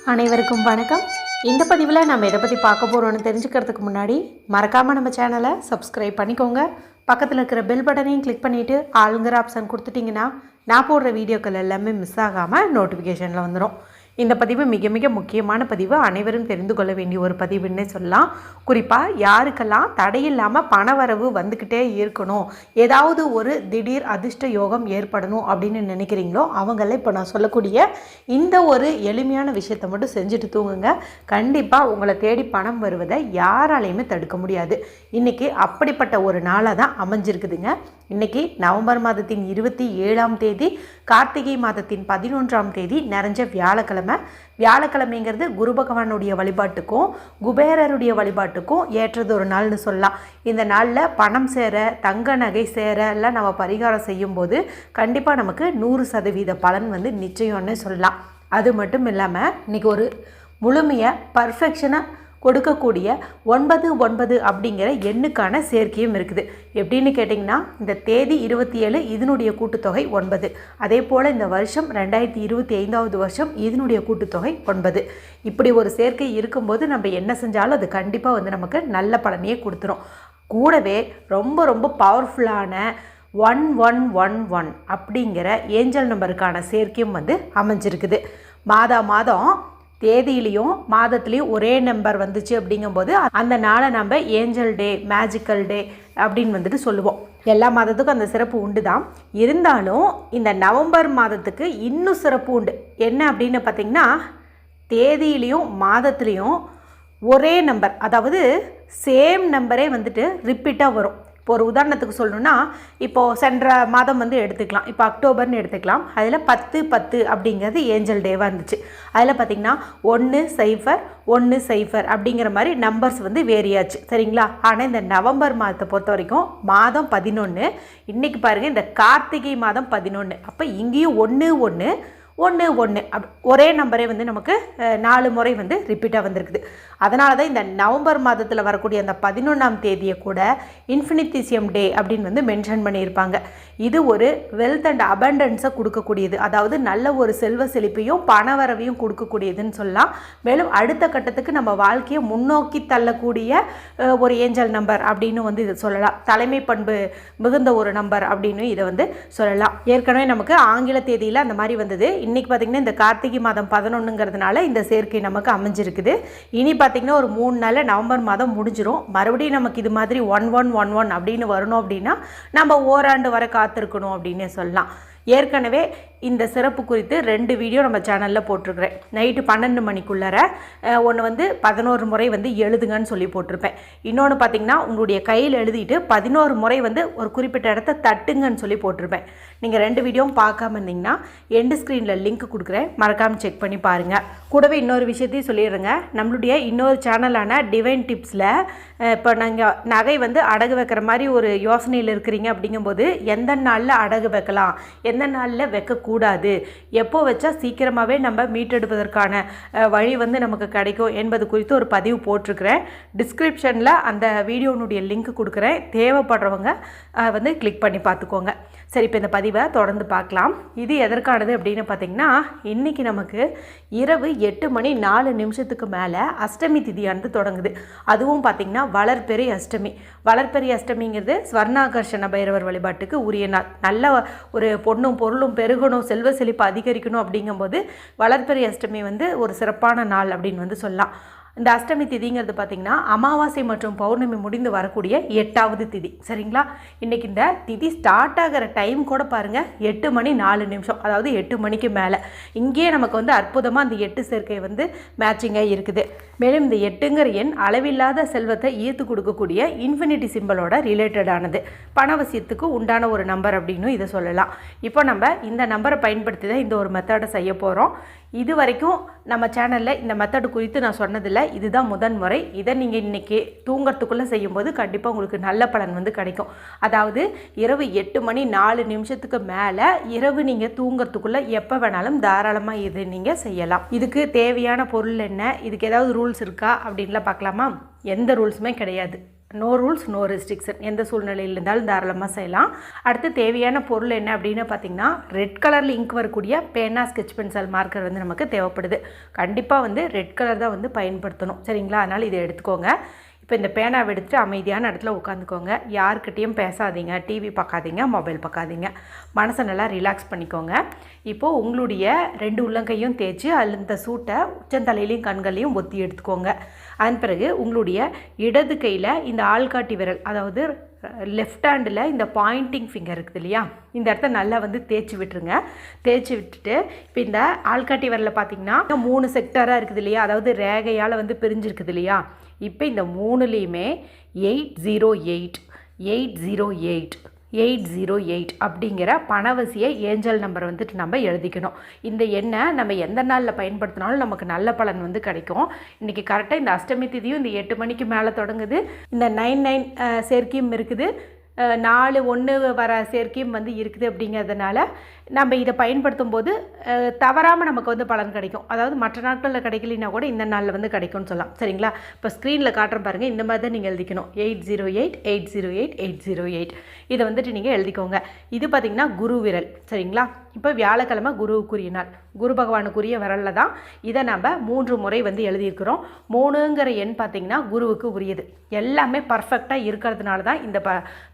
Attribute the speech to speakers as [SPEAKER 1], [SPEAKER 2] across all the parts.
[SPEAKER 1] அனைவருக்கும் வணக்கம். இந்த பதிவில் நம்ம எதை பற்றி பார்க்க போகிறோன்னு தெரிஞ்சுக்கிறதுக்கு முன்னாடி மறக்காமல் நம்ம சேனலை சப்ஸ்கிரைப் பண்ணிக்கோங்க. பக்கத்தில் இருக்கிற பெல் பட்டனையும் கிளிக் பண்ணிவிட்டு ஆளுங்கிற ஆப்ஷன் கொடுத்துட்டிங்கன்னா நான் போடுற வீடியோக்கள் எல்லாமே மிஸ் ஆகாமல் நோட்டிஃபிகேஷனில் வந்துடும். இந்த பதிவு மிக மிக முக்கியமான பதிவு, அனைவரும் தெரிந்து கொள்ள வேண்டிய ஒரு பதிவுன்னே சொல்லலாம். குறிப்பாக யாருக்கெல்லாம் தடையில்லாமல் பணவரவு வந்துக்கிட்டே இருக்கணும், ஏதாவது ஒரு திடீர் அதிர்ஷ்ட யோகம் ஏற்படணும் அப்படின்னு நினைக்கிறீங்களோ அவங்கள இப்போ நான் சொல்லக்கூடிய இந்த ஒரு எளிமையான விஷயத்தை மட்டும் செஞ்சுட்டு தூங்குங்க. கண்டிப்பாக உங்களை தேடி பணம் வருவதை யாராலையுமே தடுக்க முடியாது. இன்றைக்கி அப்படிப்பட்ட ஒரு நாளாக தான் அமைஞ்சிருக்குதுங்க. இன்றைக்கி நவம்பர் மாதத்தின் 27ஆம் தேதி, கார்த்திகை மாதத்தின் 11ஆம் தேதி, நிறைஞ்ச வியாழக்கிழமைங்கிறது குரு பகவானுடைய வழிபாட்டுக்கும் குபேரருடைய வழிபாட்டுக்கும் ஏற்றது ஒரு நாள்னு சொல்லலாம். இந்த நாளில் பணம் சேர, தங்க நகை சேர எல்லாம் நம்ம பரிகாரம் செய்யும்போது கண்டிப்பாக நமக்கு 100% பலன் நிச்சயம்னு சொல்லலாம். அது மட்டும் இல்லாமல் இன்றைக்கி ஒரு முழுமையாக பர்ஃபெக்ஷனாக கொடுக்கக்கூடிய 99 அப்படிங்கிற எண்ணுக்கான சேர்க்கையும் இருக்குது. எப்படின்னு கேட்டிங்கன்னா, இந்த தேதி 27, இதனுடைய கூட்டுத்தொகை 9. அதே போல் இந்த வருஷம் 2025ஆவது வருஷம், இதனுடைய கூட்டுத்தொகை 9. இப்படி ஒரு சேர்க்கை இருக்கும்போது நம்ம என்ன செஞ்சாலும் அது கண்டிப்பாக நமக்கு நல்ல பலனையே கொடுத்துரும். கூடவே ரொம்ப ரொம்ப பவர்ஃபுல்லான 1111 அப்படிங்கிற ஏஞ்சல் நம்பருக்கான சேர்க்கையும் அமைஞ்சிருக்குது. மாதம் தேதியிலையும் மாதத்துலேயும் ஒரே நம்பர் வந்துச்சு அப்படிங்கும்போது அந்த நாளை நம்ம ஏஞ்சல் டே, மேஜிக்கல் டே அப்படின்னு சொல்லுவோம். எல்லா மாதத்துக்கும் அந்த சிறப்பு உண்டு தான். இருந்தாலும் இந்த நவம்பர் மாதத்துக்கு இன்னும் சிறப்பு உண்டு. என்ன அப்படின்னு பார்த்திங்கன்னா, தேதியிலையும் மாதத்துலேயும் ஒரே நம்பர், அதாவது சேம் நம்பரே ரிப்பீட்டாக வரும். இப்போ ஒரு உதாரணத்துக்கு சொல்லணுன்னா, இப்போது சென்ற மாதம் எடுத்துக்கலாம். இப்போ அக்டோபர்னு எடுத்துக்கலாம். அதில் 10 அப்படிங்கிறது ஏஞ்சல் டேவாக இருந்துச்சு. அதில் பார்த்திங்கன்னா 1010 அப்படிங்கிற மாதிரி நம்பர்ஸ் வேரியாச்சு, சரிங்களா? ஆனால் இந்த நவம்பர் மாதத்தை பொறுத்த வரைக்கும் மாதம் 11, இன்றைக்கி பாருங்கள் இந்த கார்த்திகை மாதம் 11. அப்போ இங்கேயும் 11 ஒரே நம்பரே நமக்கு 4 முறை ரிப்பீட்டாக வந்திருக்குது. அதனால தான் இந்த நவம்பர் மாதத்தில் வரக்கூடிய அந்த 11ஆம் தேதியை கூட இன்ஃபினிட்டிசியம் டே அப்படின்னு மென்ஷன் பண்ணியிருப்பாங்க. இது ஒரு வெல்த் அண்ட் அபண்டன்ஸை கொடுக்கக்கூடியது, அதாவது நல்ல ஒரு செல்வ செழிப்பையும் பணவரவையும் கொடுக்கக்கூடியதுன்னு சொல்லலாம். மேலும் அடுத்த கட்டத்துக்கு நம்ம வாழ்க்கையை முன்னோக்கி தள்ளக்கூடிய ஒரு ஏஞ்சல் நம்பர் அப்படின்னு இதை சொல்லலாம். தலைமை பண்பு மிகுந்த ஒரு நம்பர் அப்படின்னு இதை சொல்லலாம். ஏற்கனவே நமக்கு ஆங்கில தேதியில் அந்த மாதிரி வந்தது. இன்றைக்கி பார்த்திங்கன்னா இந்த கார்த்திகை மாதம் 11ங்கிறதுனால இந்த சேர்க்கை நமக்கு அமைஞ்சிருக்குது. இனி பார்த்திங்கன்னா ஒரு 3 நாளில் நவம்பர் மாதம் முடிஞ்சிடும். மறுபடியும் நமக்கு இது மாதிரி 1111 அப்படின்னு வரணும் அப்படின்னா நம்ம ஓராண்டு வரை காத்திருக்கணும் அப்படின்னே சொல்லலாம். ஏற்கனவே இந்த சிறப்பு குறித்து 2 வீடியோ நம்ம சேனலில் போட்டிருக்கிறேன். நைட்டு 12 மணிக்குள்ளார ஒன்று 11 முறை எழுதுங்கன்னு சொல்லி போட்டிருப்பேன். இன்னொன்று பார்த்திங்கன்னா உங்களுடைய கையில் எழுதிட்டு 11 முறை ஒரு குறிப்பிட்ட இடத்த தட்டுங்கன்னு சொல்லி போட்டிருப்பேன். நீங்கள் 2 வீடியோவும் பார்க்காம இருந்தீங்கன்னா எண்டு ஸ்க்ரீனில் லிங்க் கொடுக்குறேன், மறக்காமல் செக் பண்ணி பாருங்கள். கூடவே இன்னொரு விஷயத்தையும் சொல்லிடுறேங்க. நம்மளுடைய இன்னொரு சேனலான டிவைன் டிப்ஸில் இப்போ நாங்கள் நகை அடகு வைக்கிற மாதிரி ஒரு யோசனையில் இருக்கிறீங்க அப்படிங்கும்போது எந்த நாளில் அடகு வைக்கலாம், எந்த நாளில் வைக்கக்கூடாது, எப்போ வச்சா சீக்கிரமாகவே நம்ம மீட்டெடுப்பதற்கான வழி நமக்கு கிடைக்கும் என்பது குறித்து ஒரு பதிவு போட்டிருக்கிறேன். டிஸ்கிரிப்ஷனில் அந்த வீடியோனுடைய லிங்க் கொடுக்குறேன். தேவைப்படுறவங்க கிளிக் பண்ணி பார்த்துக்கோங்க. சரி, இப்போ இந்த பதிவை தொடர்ந்து பார்க்கலாம். இது எதற்கானது அப்படின்னு பார்த்திங்கன்னா, இன்றைக்கி நமக்கு இரவு 8:04 மேலே அஷ்டமி திதியானது தொடங்குது. அதுவும் பார்த்திங்கன்னா வளர்பெரி அஷ்டமி. வளர்பெரி அஷ்டமிங்கிறது ஸ்வர்ணாகர்ஷண பைரவர் வழிபாட்டுக்கு உரிய நாள். நல்ல ஒரு பொண்ணும் பொருளும் பெருகணும், செல்வ செழிப்பு அதிகரிக்கணும் அப்படிங்கும்போது வளர்பெரி அஷ்டமி ஒரு சிறப்பான நாள் அப்படின்னு சொல்லலாம். இந்த அஷ்டமி திதிங்கிறது பார்த்திங்கன்னா அமாவாசை மற்றும் பௌர்ணமி முடிந்து வரக்கூடிய 8வது திதி, சரிங்களா? இன்றைக்கி இந்த திதி ஸ்டார்ட் ஆகிற டைம் கூட பாருங்கள் 8:04, அதாவது 8 மணிக்கு மேலே. இங்கேயே நமக்கு அற்புதமாக அந்த 8 சேர்க்கை மேட்சிங்காக இருக்குது. மேலும் இந்த 8ங்கிற எண் அளவில்லாத செல்வத்தை ஈர்த்து கொடுக்கக்கூடிய இன்ஃபினிட்டி சிம்பிளோட ரிலேட்டடானது, பணவசியத்துக்கு உண்டான ஒரு நம்பர் அப்படின்னு இதை சொல்லலாம். இப்போ நம்ம இந்த நம்பரை பயன்படுத்தி தான் இந்த ஒரு மெத்தடை செய்ய போகிறோம். இது வரைக்கும் நம்ம சேனலில் இந்த மெத்தடு குறித்து நான் சொன்னதில்லை, இதுதான் முதன் முறை. இதை நீங்கள் இன்றைக்கி தூங்கிறதுக்குள்ளே செய்யும்போது கண்டிப்பாக உங்களுக்கு நல்ல பலன் கிடைக்கும். அதாவது இரவு 8:04 மேலே இரவு நீங்கள் தூங்கிறதுக்குள்ளே எப்போ வேணாலும் தாராளமாக இது நீங்கள் செய்யலாம். இதுக்கு தேவையான பொருள் என்ன, இதுக்கு ஏதாவது ரூல்ஸ் இருக்கா அப்படின்லாம் பார்க்கலாமா? எந்த ரூல்ஸுமே கிடையாது. நோ ரூல்ஸ் நோ ரெஸ்ட்ரிக்ஷன், எந்த சூழ்நிலையில் இருந்தாலும் தாராளமாக செய்யலாம். அடுத்து தேவையான பொருள் என்ன அப்படின்னு பார்த்திங்கன்னா, ரெட் கலரில் இங்க் வரக்கூடிய பேனா, ஸ்கெட்ச் பென்சில், மார்க்கர் வந்து நமக்கு தேவைப்படுது. கண்டிப்பாக வந்து ரெட் கலர் தான் வந்து பயன்படுத்தணும், சரிங்களா? அதனால் இதை எடுத்துக்கோங்க. இப்போ இந்த பேனாவை எடுத்துகிட்டு அமைதியான இடத்துல உட்காந்துக்கோங்க. யாருக்கிட்டேயும் பேசாதீங்க, டிவி பார்க்காதீங்க, மொபைல் பார்க்காதீங்க. மனசை நல்லா ரிலாக்ஸ் பண்ணிக்கோங்க. இப்போது உங்களுடைய 2 உள்ளங்கையும் தேய்ச்சி அதில் இந்த சூட்டை உச்சந்தலையிலையும் கண்களையும் ஒத்தி எடுத்துக்கோங்க. அதன் பிறகு உங்களுடைய இடது கையில் இந்த ஆள்காட்டி விரல், அதாவது லெஃப்ட் ஹேண்டில் இந்த பாயிண்டிங் ஃபிங்கர் இருக்குது இல்லையா, இந்த இடத்த நல்லா வந்து தேய்ச்சி விட்டுருங்க. தேய்ச்சி விட்டுட்டு இப்போ இந்த ஆள்காட்டி விரலில் பார்த்திங்கன்னா 3 செக்டராக இருக்குது இல்லையா, அதாவது ரேகையால் வந்து பிரிஞ்சிருக்குது இல்லையா. இப்போ இந்த 3லேயுமே 808 808 808 அப்படிங்கிற பணவசிய ஏஞ்சல் நம்பர் வந்துட்டு நம்ம எழுதிக்கணும். இந்த எண்ணை நம்ம எந்த நாளில் பயன்படுத்தினாலும் நமக்கு நல்ல பலன் வந்து கிடைக்கும். இன்றைக்கி கரெக்டாக இந்த அஷ்டமி திதியும் இந்த 8 மணிக்கு மேலே தொடங்குது. இந்த 99 சேர்க்கையும் இருக்குது, 4-1 வர சேர்க்கையும் வந்து இருக்குது. அப்படிங்கிறதுனால நம்ம இதை பயன்படுத்தும் போது தவறாமல் நமக்கு வந்து பலன் கிடைக்கும். அதாவது மற்ற நாட்களில் கிடைக்கலனா கூட இந்த நாளில் வந்து கிடைக்கும்னு சொல்லலாம், சரிங்களா? இப்போ ஸ்க்ரீனில் காட்டுறேன் பாருங்கள், இந்த மாதிரி தான் நீங்கள் எழுதிக்கணும். 808 808 808 இதை வந்துட்டு நீங்கள் எழுதிக்கோங்க. இது பார்த்திங்கன்னா குரு விரல், சரிங்களா? இப்போ வியாழக்கிழமை குருவுக்குரிய நாள், குரு பகவானுக்குரிய விரலில் தான் இதை நம்ம 3 முறை வந்து எழுதியிருக்கிறோம். 3ங்கிற எண் பார்த்திங்கன்னா குருவுக்கு உரியது. எல்லாமே பர்ஃபெக்டாக இருக்கிறதுனால தான் இந்த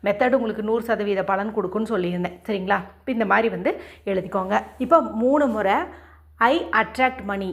[SPEAKER 1] மெத்தடு உங்களுக்கு 100% பலன் கொடுக்குன்னு சொல்லியிருந்தேன், சரிங்களா? இப்போ இந்த மாதிரி வந்து எழுதிக்கோங்க. இப்போ 3 முறை I attract money,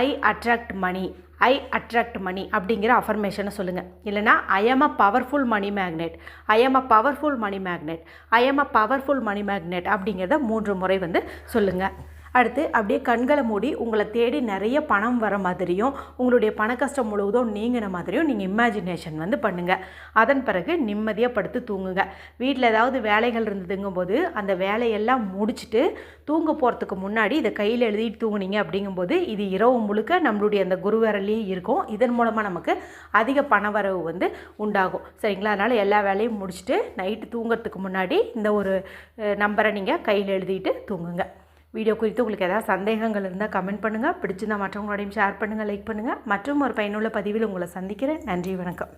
[SPEAKER 1] I attract money, I attract money அப்படிங்கிற அஃபர்மேஷனை சொல்லுங்கள். இல்லைனா I am a powerful money magnet, I am a powerful money magnet, I am a powerful money magnet அப்படிங்கிறத 3 முறை வந்து சொல்லுங்கள். அடுத்து அப்படியே கண்களை மூடி உங்களை தேடி நிறைய பணம் வர மாதிரியும் உங்களுடைய பண கஷ்டம் முழுவதும் நீங்கின மாதிரியும் நீங்கள் இமேஜினேஷன் வந்து பண்ணுங்கள். அதன் பிறகு நிம்மதியாக படுத்து தூங்குங்க. வீட்டில் ஏதாவது வேலைகள் இருந்ததுங்கும்போது அந்த வேலையெல்லாம் முடிச்சுட்டு தூங்க போகிறதுக்கு முன்னாடி இதை கையில் எழுதிட்டு தூங்குனீங்க. அப்படிங்கும்போது இது இரவு முழுக்க நம்மளுடைய அந்த குருவரலையே இருக்கும். இதன் மூலமாக நமக்கு அதிக பண வரவு வந்து உண்டாகும், சரிங்களா? அதனால் எல்லா வேலையும் முடிச்சுட்டு நைட்டு தூங்கிறதுக்கு முன்னாடி இந்த ஒரு நம்பரை நீங்கள் கையில் எழுதிட்டு தூங்குங்க. வீடியோ குறித்து உங்களுக்கு ஏதாவது சந்தேகங்கள் இருந்தால் கமெண்ட் பண்ணுங்கள். பிடிச்சிருந்தால் மற்றவங்களோடையும் ஷேர் பண்ணுங்கள், லைக் பண்ணுங்கள். மற்றும் ஒரு பயனுள்ள பதிவில் உங்களை சந்திக்கிறேன். நன்றி, வணக்கம்.